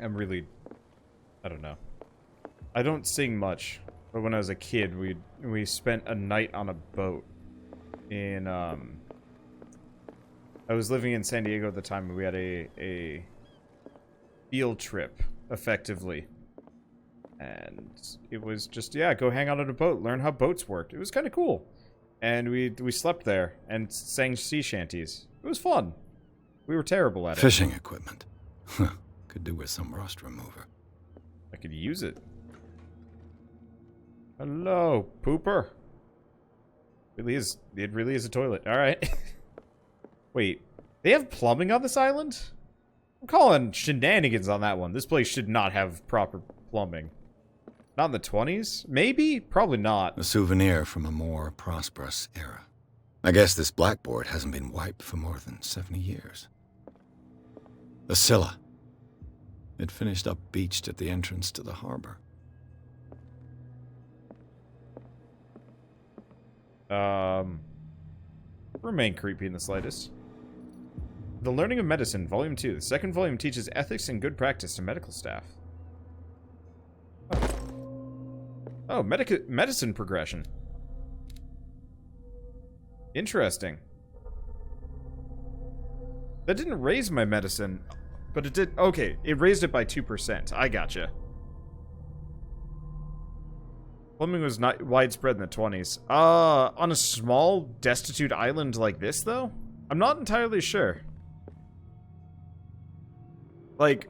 am really... I don't know. I don't sing much, but when I was a kid, we spent a night on a boat in, I was living in San Diego at the time, and we had a field trip, effectively. And it was just, yeah, go hang out on a boat, learn how boats worked. It was kind of cool. And we slept there and sang sea shanties. It was fun. We were terrible at it. Fishing equipment. Could do with some rust remover. I could use it. Hello, pooper. It really is a toilet. Alright. Wait, they have plumbing on this island? I'm calling shenanigans on that one. This place should not have proper plumbing. Not in the 20s? Maybe? Probably not. A souvenir from a more prosperous era. I guess this blackboard hasn't been wiped for more than 70 years. The Scylla. It finished up beached at the entrance to the harbor. Remain creepy in the slightest. The Learning of Medicine, Volume 2. The second volume teaches ethics and good practice to medical staff. Oh, medicine progression. Interesting. That didn't raise my medicine, but it did... Okay, it raised it by 2%. I gotcha. Plumbing was not widespread in the 20s. On a small, destitute island like this, though? I'm not entirely sure. Like,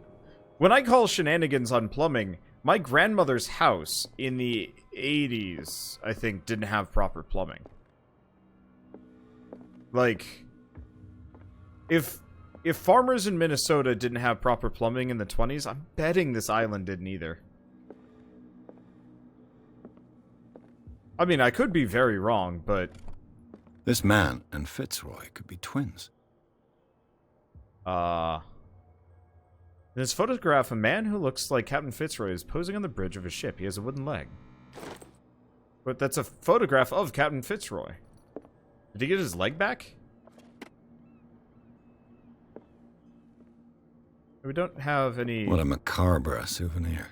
when I call shenanigans on plumbing, my grandmother's house in the 80s, I think, didn't have proper plumbing. Like, if farmers in Minnesota didn't have proper plumbing in the 20s, I'm betting this island didn't either. I mean, I could be very wrong, but... This man and Fitzroy could be twins. In this photograph, a man who looks like Captain Fitzroy is posing on the bridge of a ship. He has a wooden leg. But that's a photograph of Captain Fitzroy. Did he get his leg back? We don't have any... What a macabre souvenir.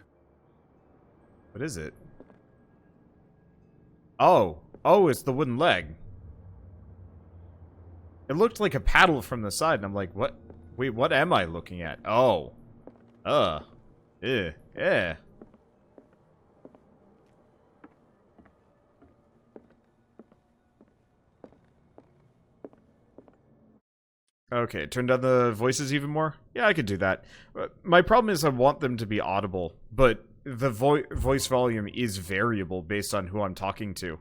What is it? Oh. Oh, it's the wooden leg. It looked like a paddle from the side, and I'm like, what? Wait, what am I looking at? Oh. Yeah. Okay, turn down the voices even more? Yeah, I could do that. My problem is I want them to be audible, but the voice volume is variable based on who I'm talking to.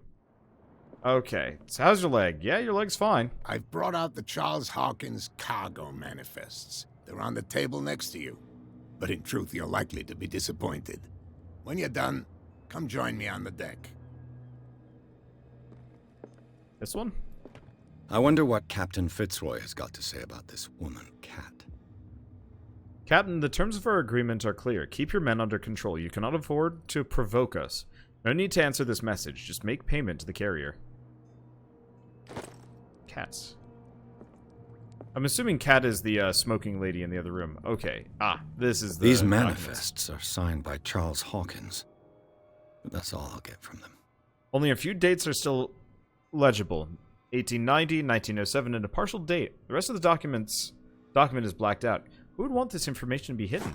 Okay, so how's your leg? Yeah, your leg's fine. I've brought out the Charles Hawkins cargo manifests. They're on the table next to you. But in truth, you're likely to be disappointed. When you're done, come join me on the deck. This one? I wonder what Captain Fitzroy has got to say about this woman, Cat. Captain, the terms of our agreement are clear. Keep your men under control. You cannot afford to provoke us. No need to answer this message. Just make payment to the carrier. Cats. I'm assuming Cat is the smoking lady in the other room. Okay. This is the... These manifests are signed by Charles Hawkins. But that's all I'll get from them. Only a few dates are still legible. 1890, 1907, and a partial date. The rest of the document is blacked out. Who would want this information to be hidden?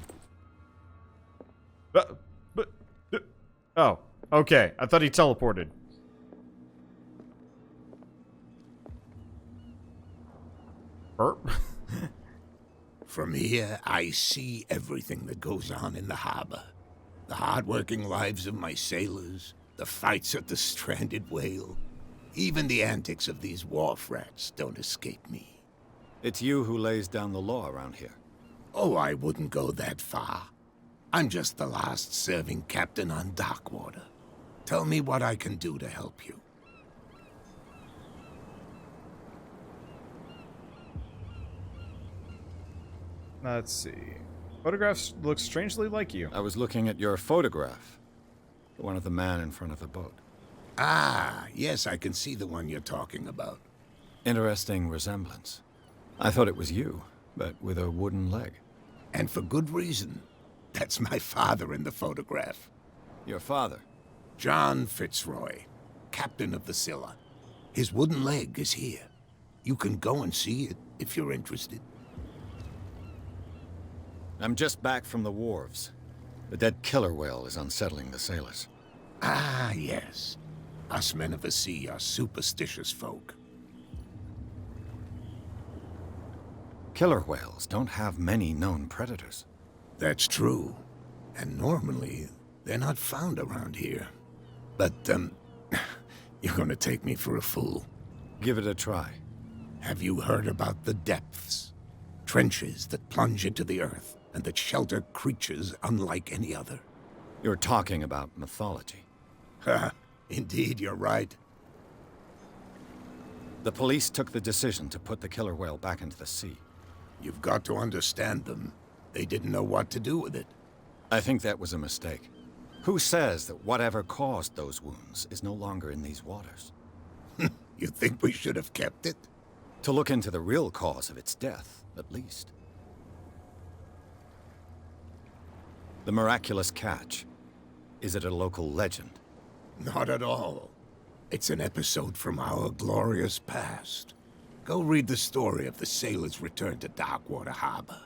Oh, okay. I thought he teleported. Burp. From here, I see everything that goes on in the harbor. The hard-working lives of my sailors, the fights at the stranded whale. Even the antics of these wharf rats don't escape me. It's you who lays down the law around here. Oh, I wouldn't go that far. I'm just the last serving captain on Darkwater. Tell me what I can do to help you. Let's see. Photographs look strangely like you. I was looking at your photograph. The one of the man in front of the boat. Ah, yes, I can see the one you're talking about. Interesting resemblance. I thought it was you, but with a wooden leg. And for good reason. That's my father in the photograph. Your father? John Fitzroy, captain of the Scylla. His wooden leg is here. You can go and see it if you're interested. I'm just back from the wharves. The dead killer whale is unsettling the sailors. Ah, yes. Us men of the sea are superstitious folk. Killer whales don't have many known predators. That's true. And normally, they're not found around here. But, you're gonna take me for a fool. Give it a try. Have you heard about the depths? Trenches that plunge into the earth and that shelter creatures unlike any other. You're talking about mythology. Ha! Indeed, you're right. The police took the decision to put the killer whale back into the sea. You've got to understand them. They didn't know what to do with it. I think that was a mistake. Who says that whatever caused those wounds is no longer in these waters? You think we should have kept it? To look into the real cause of its death, at least. The miraculous catch. Is it a local legend? Not at all. It's an episode from our glorious past. Go read the story of the sailor's return to Darkwater Harbor.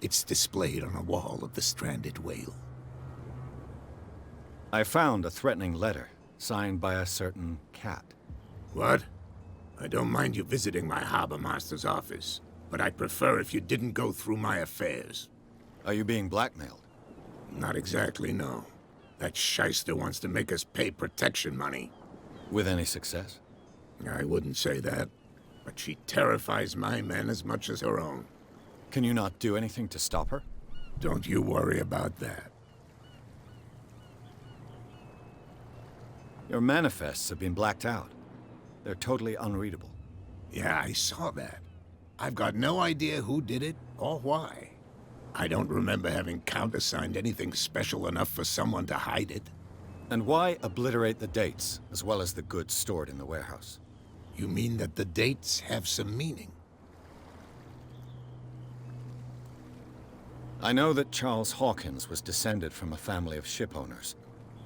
It's displayed on a wall of the stranded whale. I found a threatening letter, signed by a certain cat. What? I don't mind you visiting my harbor master's office, but I'd prefer if you didn't go through my affairs. Are you being blackmailed? Not exactly, no. That shyster wants to make us pay protection money. With any success? I wouldn't say that, but she terrifies my men as much as her own. Can you not do anything to stop her? Don't you worry about that. Your manifests have been blacked out. They're totally unreadable. Yeah, I saw that. I've got no idea who did it or why. I don't remember having countersigned anything special enough for someone to hide it. And why obliterate the dates, as well as the goods stored in the warehouse? You mean that the dates have some meaning? I know that Charles Hawkins was descended from a family of ship owners,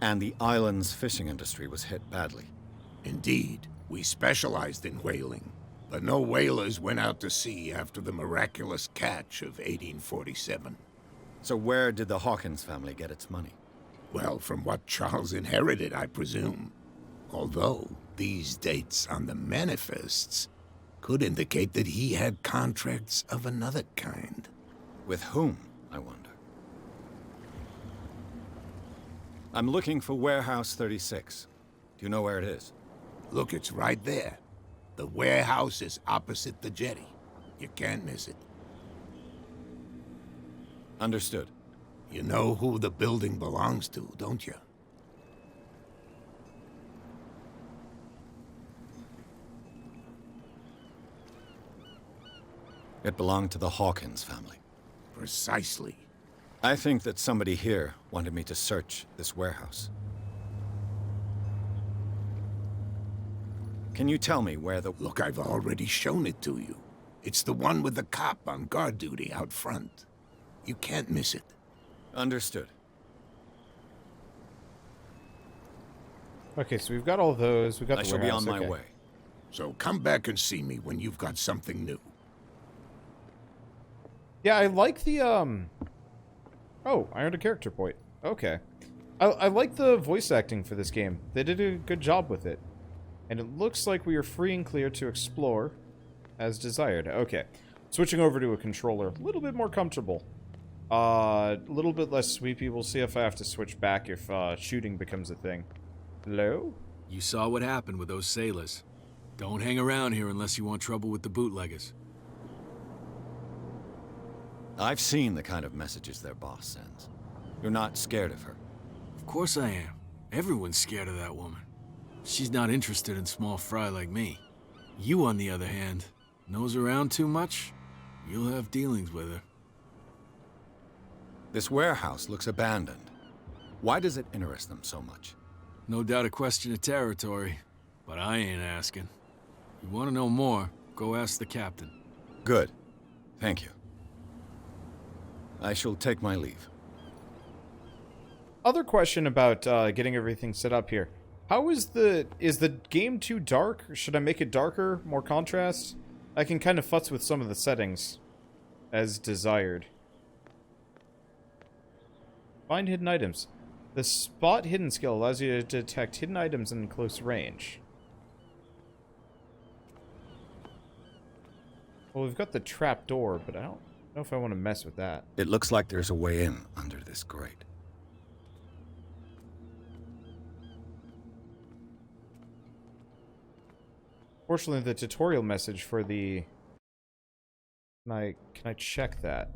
and the island's fishing industry was hit badly. Indeed, we specialized in whaling, but no whalers went out to sea after the miraculous catch of 1847. So where did the Hawkins family get its money? Well, from what Charles inherited, I presume. Although, these dates on the manifests could indicate that he had contracts of another kind. With whom, I wonder? I'm looking for Warehouse 36. Do you know where it is? Look, it's right there. The warehouse is opposite the jetty. You can't miss it. Understood. You know who the building belongs to, don't you? It belonged to the Hawkins family. Precisely. I think that somebody here wanted me to search this warehouse. Can you tell me where the... Look, I've already shown it to you. It's the one with the cop on guard duty out front. You can't miss it. Understood. Okay, so we've got all those. We've got I the shall be warehouse. on my Okay. way. So come back and see me when you've got something new. Yeah, I like the, Oh, I earned a character point. Okay. I like the voice acting for this game. They did a good job with it. And it looks like we are free and clear to explore as desired. Okay. Switching over to a controller. A little bit more comfortable. A little bit less sweepy. We'll see if I have to switch back if shooting becomes a thing. Hello? You saw what happened with those sailors. Don't hang around here unless you want trouble with the bootleggers. I've seen the kind of messages their boss sends. You're not scared of her. Of course I am. Everyone's scared of that woman. She's not interested in small fry like me. You, on the other hand, nose around too much, you'll have dealings with her. This warehouse looks abandoned. Why does it interest them so much? No doubt a question of territory, but I ain't asking. You want to know more, go ask the captain. Good. Thank you. I shall take my leave. Other question about getting everything set up here. How is the game too dark? Should I make it darker, more contrast? I can kind of futz with some of the settings as desired. Find hidden items. The spot hidden skill allows you to detect hidden items in close range. Well, we've got the trap door, but I don't know if I want to mess with that. It looks like there's a way in under this grate. Fortunately, the tutorial message for the... Can I check that?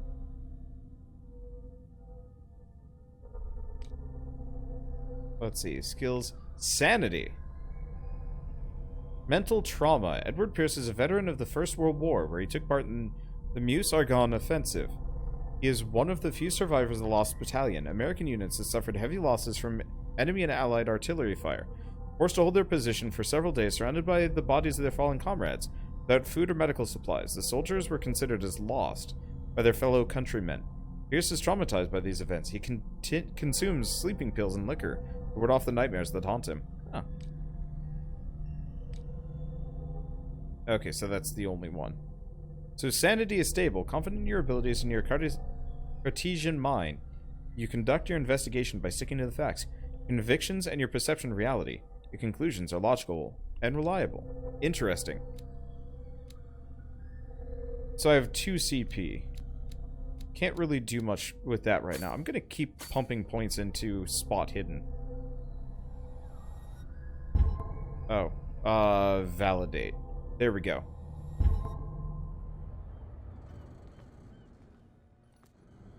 Let's see. Skills. Sanity. Mental trauma. Edward Pierce is a veteran of the First World War, where he took part in the Meuse-Argonne offensive. He is one of the few survivors of the Lost Battalion. American units have suffered heavy losses from enemy and allied artillery fire. Forced to hold their position for several days, surrounded by the bodies of their fallen comrades, without food or medical supplies, the soldiers were considered as lost by their fellow countrymen. Pierce is traumatized by these events. He consumes sleeping pills and liquor to ward off the nightmares that haunt him. Huh. Okay, so that's the only one. So sanity is stable, confident in your abilities and your Cartesian mind. You conduct your investigation by sticking to the facts, convictions, and your perception of reality. Your conclusions are logical and reliable. Interesting. So I have 2 CP. Can't really do much with that right now. I'm gonna keep pumping points into spot hidden. Oh. Validate. There we go.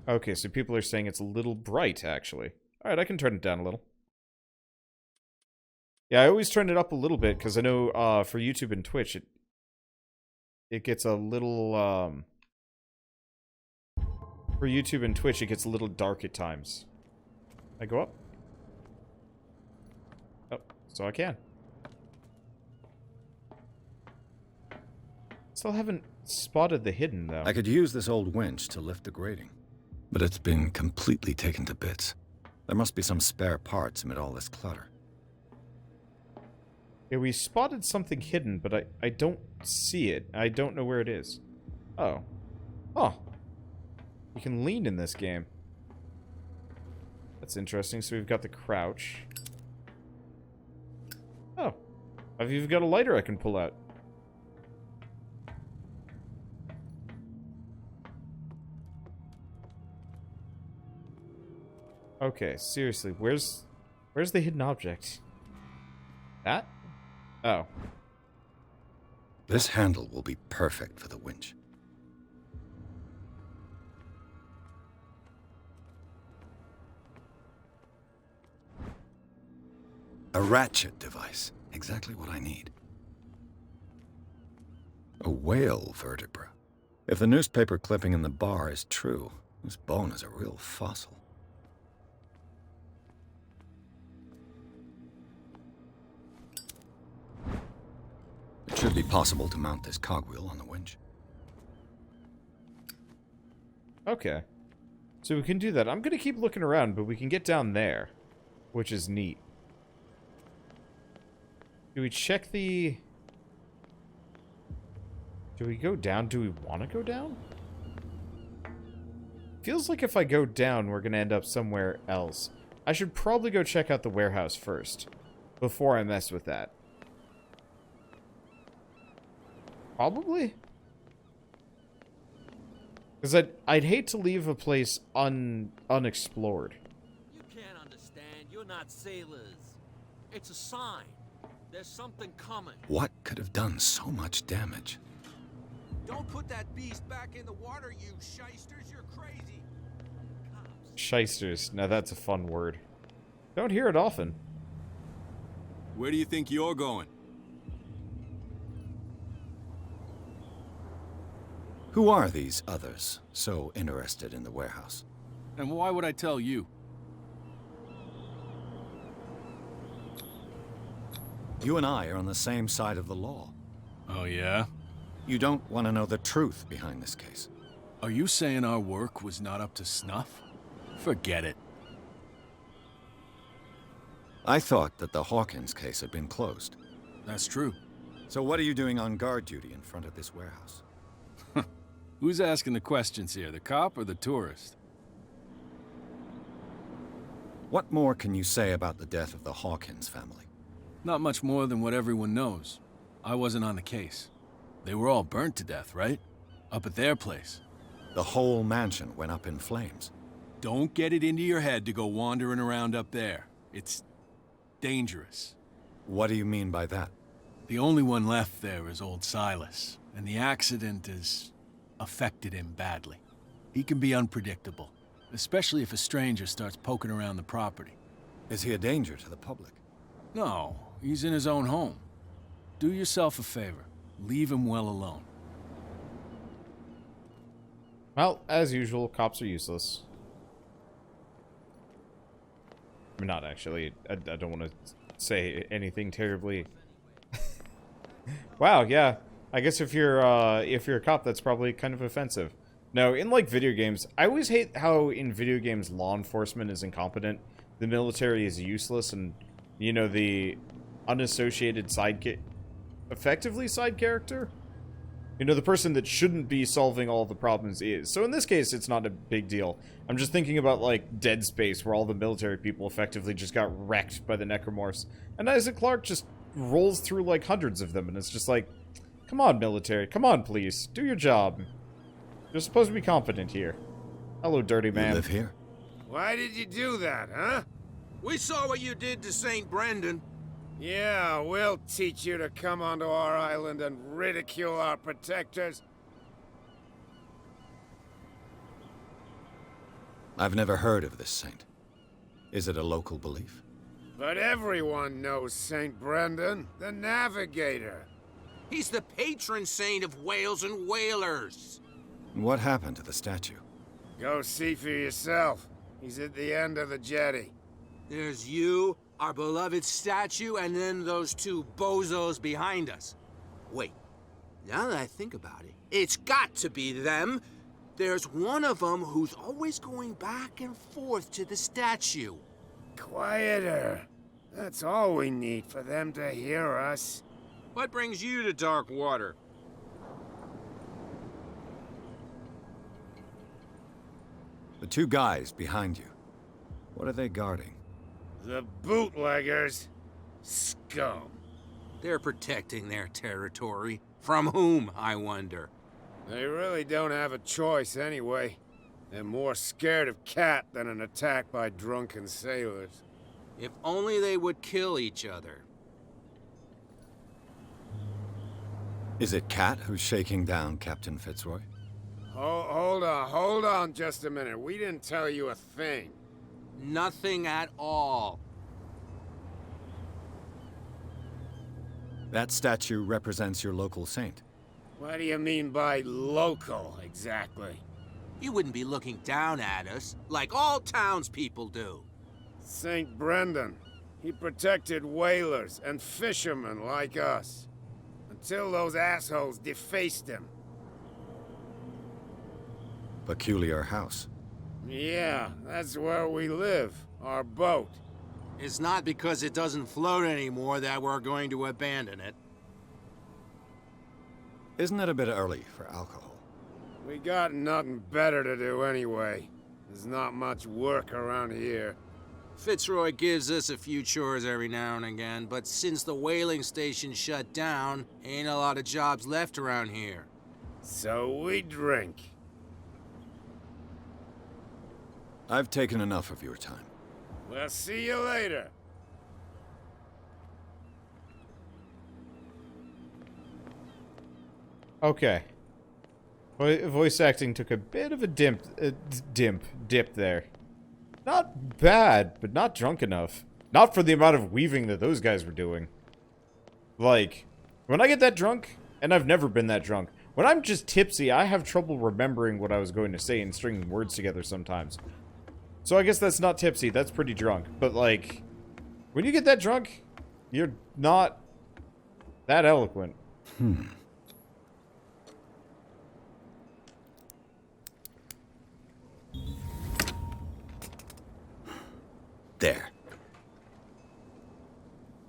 Okay, so people are saying it's a little bright, actually. Alright, I can turn it down a little. Yeah, I always turn it up a little bit, because I know, for YouTube and Twitch, it gets a little, for YouTube and Twitch, it gets a little dark at times. I go up? Oh, so I can. Still haven't spotted the hidden, though. I could use this old winch to lift the grating, but it's been completely taken to bits. There must be some spare parts amid all this clutter. Yeah, we spotted something hidden, but I don't see it. I don't know where it is. Oh. Oh. You can lean in this game. That's interesting. So we've got the crouch. Oh. I've even got a lighter I can pull out. Okay, seriously, where's the hidden object? That? Oh. This handle will be perfect for the winch. A ratchet device. Exactly what I need. A whale vertebra. If the newspaper clipping in the bar is true, this bone is a real fossil. It should be possible to mount this cogwheel on the winch. Okay. So we can do that. I'm going to keep looking around, but we can get down there, which is neat. Do we check the... Do we go down? Do we want to go down? Feels like if I go down, we're going to end up somewhere else. I should probably go check out the warehouse first, before I mess with that. Probably? Because I'd hate to leave a place unexplored. You can't understand. You're not sailors. It's a sign. There's something coming. What could have done so much damage? Don't put that beast back in the water, you shysters. You're crazy. Shysters. Now that's a fun word. Don't hear it often. Where do you think you're going? Who are these others so interested in the warehouse? And why would I tell you? You and I are on the same side of the law. Oh, yeah? You don't want to know the truth behind this case. Are you saying our work was not up to snuff? Forget it. I thought that the Hawkins case had been closed. That's true. So what are you doing on guard duty in front of this warehouse? Who's asking the questions here, the cop or the tourist? What more can you say about the death of the Hawkins family? Not much more than what everyone knows. I wasn't on the case. They were all burnt to death, right? Up at their place. The whole mansion went up in flames. Don't get it into your head to go wandering around up there. It's dangerous. What do you mean by that? The only one left there is old Silas, and the accident has affected him badly. He can be unpredictable, especially if a stranger starts poking around the property. Is he a danger to the public? No, he's in his own home. Do yourself a favor. Leave him well alone. Well, as usual, cops are useless. I mean, not actually. I don't want to say anything terribly. Wow, yeah. I guess if you're a cop, that's probably kind of offensive. No, in like video games, I always hate how in video games law enforcement is incompetent, the military is useless, and you know the unassociated effectively side character. You know, the person that shouldn't be solving all the problems is. So in this case, it's not a big deal. I'm just thinking about, like, Dead Space, where all the military people effectively just got wrecked by the necromorphs. And Isaac Clarke just rolls through, like, hundreds of them, and it's just like, come on, military. Come on, police. Do your job. You're supposed to be competent here. Hello, dirty man. You live here? Why did you do that, huh? We saw what you did to St. Brendan. Yeah, we'll teach you to come onto our island and ridicule our protectors. I've never heard of this saint. Is it a local belief? But everyone knows St. Brendan, the Navigator. He's the patron saint of whales and whalers. What happened to the statue? Go see for yourself. He's at the end of the jetty. There's you, our beloved statue, and then those two bozos behind us. Wait, now that I think about it, it's got to be them. There's one of them who's always going back and forth to the statue. Quieter. That's all we need for them to hear us. What brings you to Darkwater? The two guys behind you. What are they guarding? The bootleggers. Scum. They're protecting their territory. From whom, I wonder? They really don't have a choice anyway. They're more scared of Cat than an attack by drunken sailors. If only they would kill each other. Is it Cat who's shaking down Captain Fitzroy? Hold on just a minute. We didn't tell you a thing. Nothing at all. That statue represents your local saint. What do you mean by local, exactly? You wouldn't be looking down at us, like all townspeople do. St. Brendan. He protected whalers and fishermen like us. Until those assholes defaced him. Peculiar house. Yeah, that's where we live. Our boat. It's not because it doesn't float anymore that we're going to abandon it. Isn't it a bit early for alcohol? We got nothing better to do anyway. There's not much work around here. Fitzroy gives us a few chores every now and again, but since the whaling station shut down, ain't a lot of jobs left around here. So we drink. I've taken enough of your time. We'll see you later. Okay. Voice acting took a bit of a dip there. Not bad, but not drunk enough. Not for the amount of weaving that those guys were doing. Like, when I get that drunk, and I've never been that drunk, when I'm just tipsy, I have trouble remembering what I was going to say and stringing words together sometimes. So I guess that's not tipsy, that's pretty drunk. But like, when you get that drunk, you're not that eloquent. There.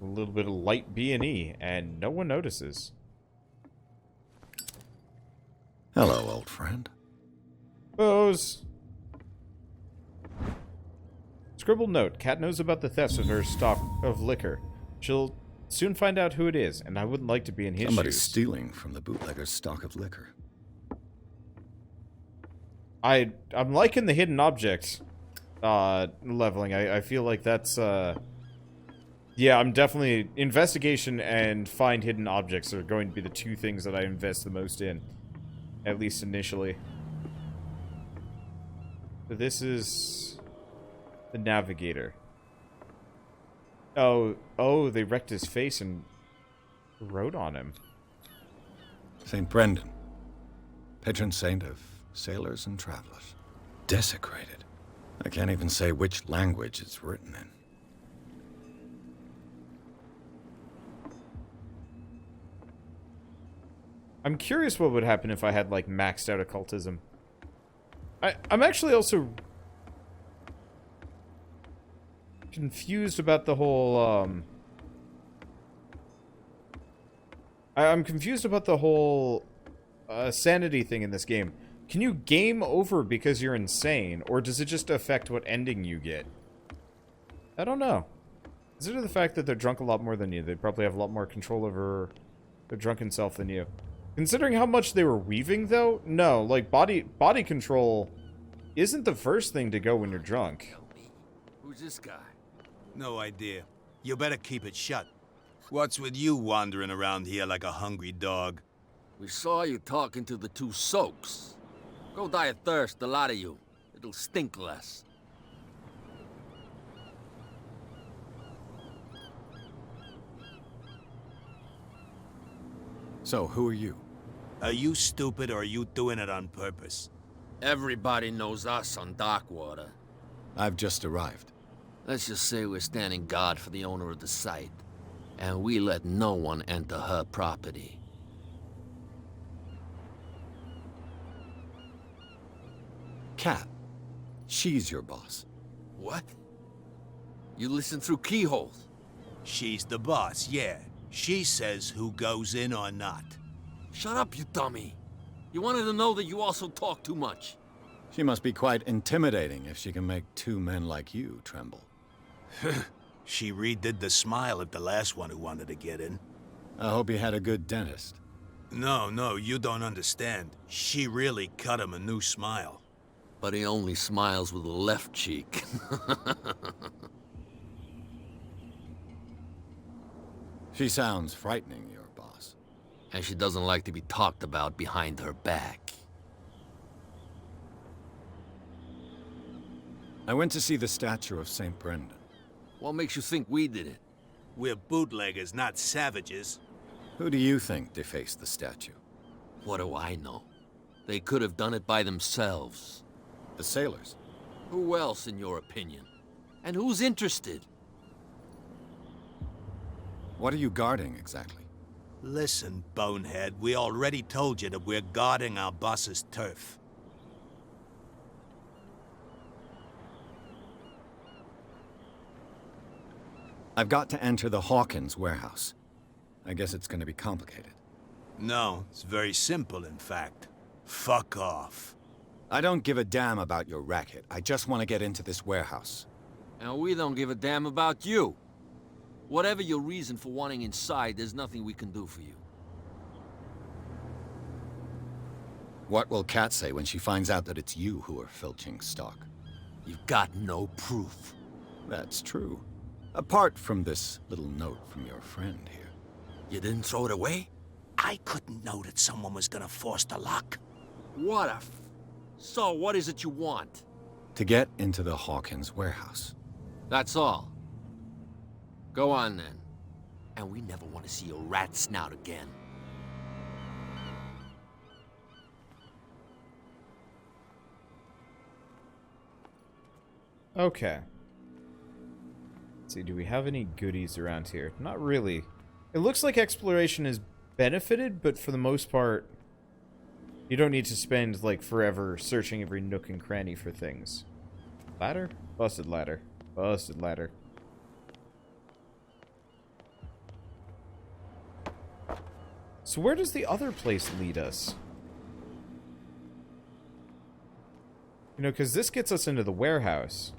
A little bit of light B&E, and no one notices. Hello, old friend. Bose. Scribbled note. Cat knows about the thefts of her stock of liquor. She'll soon find out who it is, and I wouldn't like to be in his Somebody's shoes. stealing from the bootlegger's stock of liquor. I'm liking the hidden object leveling. I feel like that's yeah, I'm definitely investigation and find hidden objects are going to be the two things that I invest the most in, at least initially. So this is the navigator. Oh, they wrecked his face and wrote on him. St. Brendan, patron saint of sailors and travelers. Desecrated. I can't even say which language it's written in. I'm curious what would happen if I had, like, maxed out occultism. I'm actually also confused about the whole, I'm confused about the whole, sanity thing in this game. Can you game over because you're insane, or does it just affect what ending you get? I don't know. Consider the fact that they're drunk a lot more than you. They probably have a lot more control over their drunken self than you. Considering how much they were weaving, though, no, like, body control isn't the first thing to go when you're drunk. Who's this guy? No idea. You better keep it shut. What's with you wandering around here like a hungry dog? We saw you talking to the two soaks. Go die of thirst, the lot of you. It'll stink less. So, who are you? Are you stupid or are you doing it on purpose? Everybody knows us on Darkwater. I've just arrived. Let's just say we're standing guard for the owner of the site. And we let no one enter her property. Cat. She's your boss. What? You listen through keyholes? She's the boss, yeah. She says who goes in or not. Shut up, you dummy. You wanted to know that you also talk too much. She must be quite intimidating if she can make two men like you tremble. She redid the smile at the last one who wanted to get in. I hope you had a good dentist. No, you don't understand. She really cut him a new smile. But he only smiles with the left cheek. She sounds frightening, your boss. And she doesn't like to be talked about behind her back. I went to see the statue of St. Brendan. What makes you think we did it? We're bootleggers, not savages. Who do you think defaced the statue? What do I know? They could have done it by themselves. The sailors. Who else, in your opinion? And who's interested? What are you guarding, exactly? Listen, bonehead, we already told you that we're guarding our boss's turf. I've got to enter the Hawkins warehouse. I guess it's going to be complicated. No, it's very simple, in fact. Fuck off. I don't give a damn about your racket. I just want to get into this warehouse. And we don't give a damn about you. Whatever your reason for wanting inside, there's nothing we can do for you. What will Kat say when she finds out that it's you who are filching stock? You've got no proof. That's true. Apart from this little note from your friend here. You didn't throw it away? I couldn't know that someone was gonna force the lock. What a So, what is it you want? To get into the Hawkins warehouse. That's all. Go on, then. And we never want to see your rat snout again. Okay. Let's see, do we have any goodies around here? Not really. It looks like exploration is benefited, but for the most part, you don't need to spend, like, forever searching every nook and cranny for things. Ladder? Busted ladder. Busted ladder. So where does the other place lead us? You know, because this gets us into the warehouse.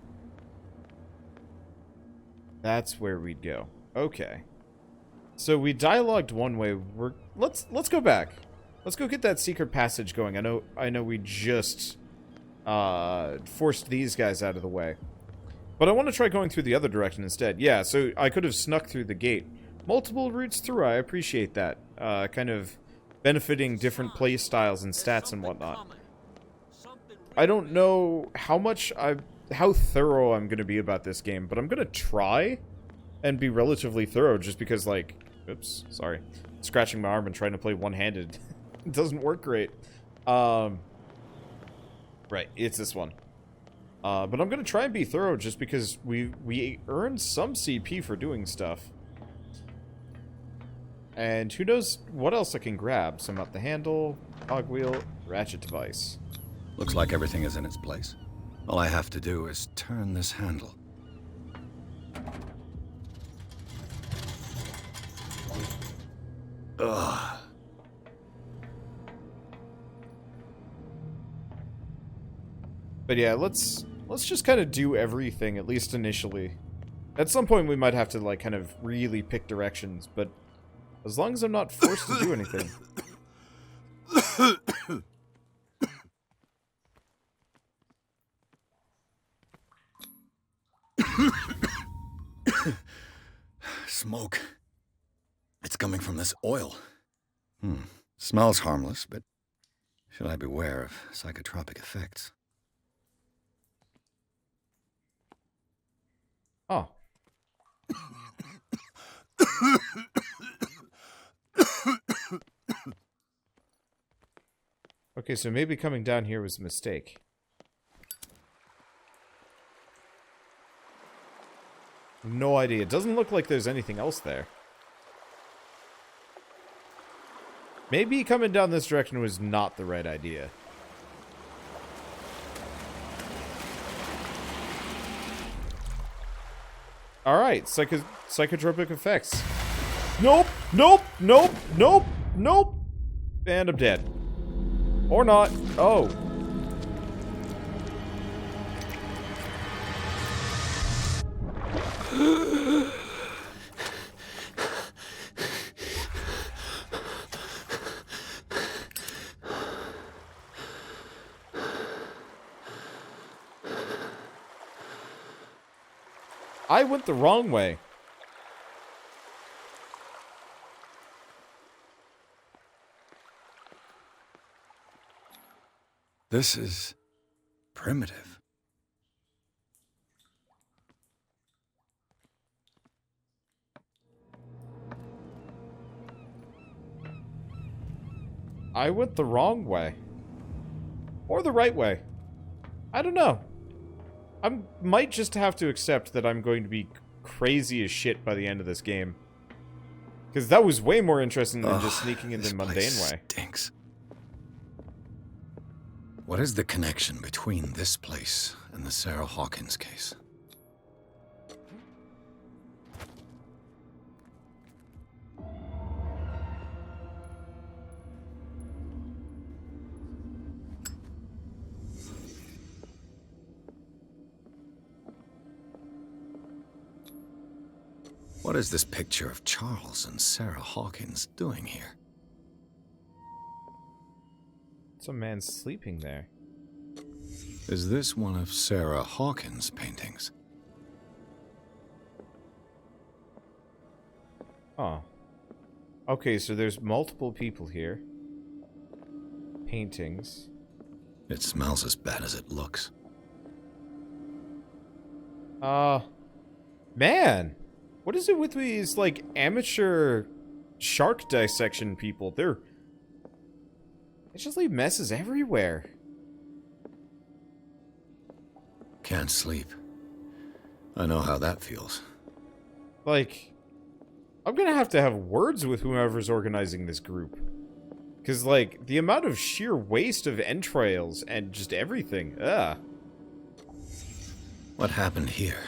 That's where we'd go. Okay. So we dialogued one way. Let's go back. Let's go get that secret passage going. I know we just forced these guys out of the way. But I want to try going through the other direction instead. Yeah, so I could have snuck through the gate. Multiple routes through, I appreciate that. Kind of benefiting different play styles and stats and whatnot. I don't know how thorough I'm going to be about this game, but I'm going to try and be relatively thorough just because, like, oops, sorry. Scratching my arm and trying to play one-handed. It doesn't work great. Right, it's this one. But I'm going to try and be thorough just because we earned some CP for doing stuff. And who knows what else I can grab. Some up the handle, cogwheel, ratchet device. Looks like everything is in its place. All I have to do is turn this handle. Ugh. But yeah, let's just kind of do everything, at least initially. At some point we might have to, like, kind of really pick directions, but as long as I'm not forced to do anything. Smoke. It's coming from this oil. Smells harmless, but should I beware of psychotropic effects? Oh. Okay, so maybe coming down here was a mistake. No idea. It doesn't look like there's anything else there. Maybe coming down this direction was not the right idea. Alright, psychotropic effects. Nope, nope, nope, nope, nope. And I'm dead. Or not. Oh. I went the wrong way. This is primitive. I went the wrong way. Or the right way. I don't know. I might just have to accept that I'm going to be crazy as shit by the end of this game. Because that was way more interesting than just sneaking in the mundane way. Stinks. What is the connection between this place and the Sarah Hawkins case? What is this picture of Charles and Sarah Hawkins doing here? Some man sleeping there. Is this one of Sarah Hawkins' paintings? Oh. Okay, so there's multiple people here. Paintings. It smells as bad as it looks. Man! What is it with these, like, amateur shark dissection people? They just leave messes everywhere. Can't sleep. I know how that feels. Like, I'm gonna have to have words with whoever's organizing this group. Because, like, the amount of sheer waste of entrails and just everything, ugh. What happened here?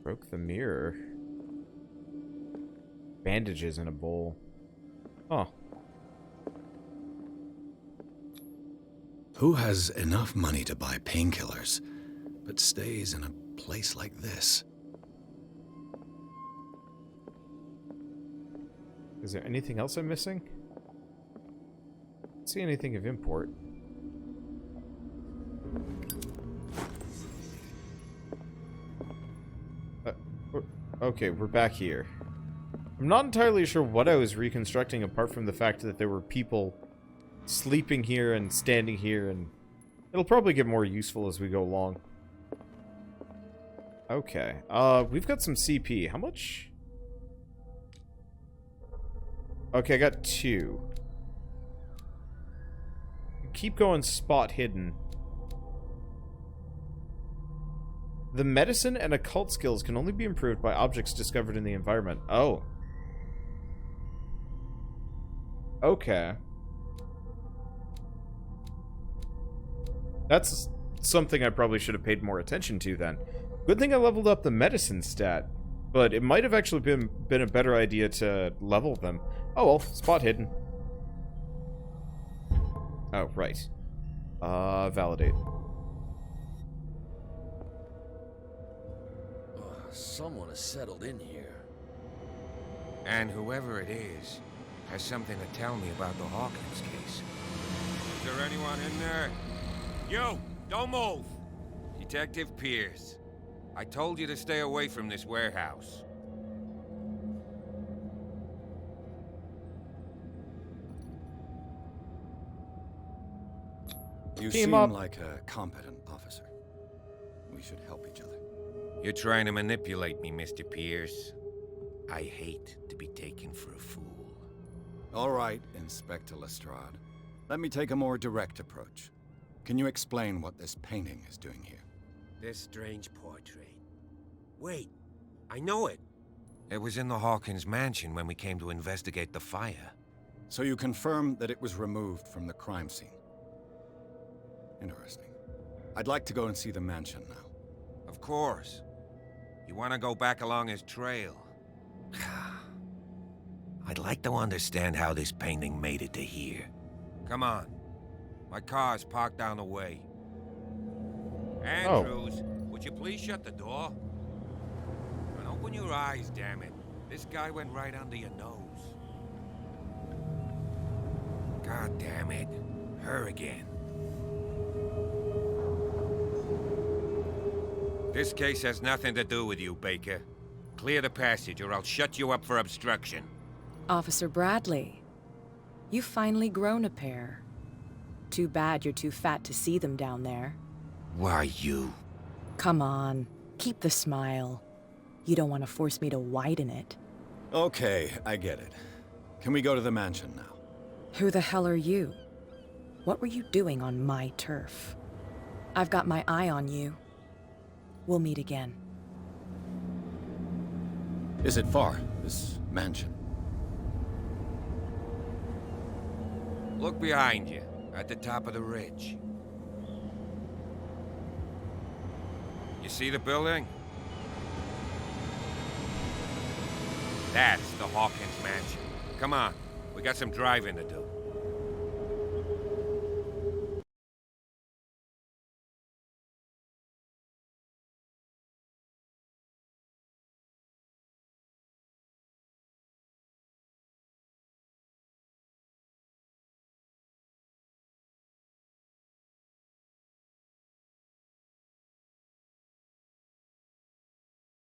Broke the mirror. Bandages in a bowl. Oh. Who has enough money to buy painkillers, but stays in a place like this? Is there anything else I'm missing? Don't see anything of import. Okay, we're back here. I'm not entirely sure what I was reconstructing apart from the fact that there were people sleeping here and standing here, and it'll probably get more useful as we go along. Okay, we've got some CP. How much? Okay, I got 2. Keep going spot hidden. The medicine and occult skills can only be improved by objects discovered in the environment. Oh. Okay. That's something I probably should have paid more attention to then. Good thing I leveled up the medicine stat, but it might have actually been a better idea to level them. Oh well, spot hidden. Oh, right. Validate. Someone has settled in here. And whoever it is has something to tell me about the Hawkins case. Is there anyone in there? You! Don't move! Detective Pierce. I told you to stay away from this warehouse. You Team seem up. like a competent officer. We should help each other. You're trying to manipulate me, Mr. Pierce. I hate to be taken for a fool. All right, Inspector Lestrade. Let me take a more direct approach. Can you explain what this painting is doing here? This strange portrait. Wait, I know it. It was in the Hawkins mansion when we came to investigate the fire. So you confirm that it was removed from the crime scene? Interesting. I'd like to go and see the mansion now. Of course. You want to go back along his trail? I'd like to understand how this painting made it to here. Come on. My car's parked down the way. Andrews, would you please shut the door? And open your eyes, damn it. This guy went right under your nose. God damn it. Her again. This case has nothing to do with you, Baker. Clear the passage or I'll shut you up for obstruction. Officer Bradley, you've finally grown a pair. Too bad you're too fat to see them down there. Why, you? Come on, keep the smile. You don't want to force me to widen it. Okay, I get it. Can we go to the mansion now? Who the hell are you? What were you doing on my turf? I've got my eye on you. We'll meet again. Is it far, this mansion? Look behind you, at the top of the ridge. You see the building? That's the Hawkins mansion. Come on, we got some driving to do.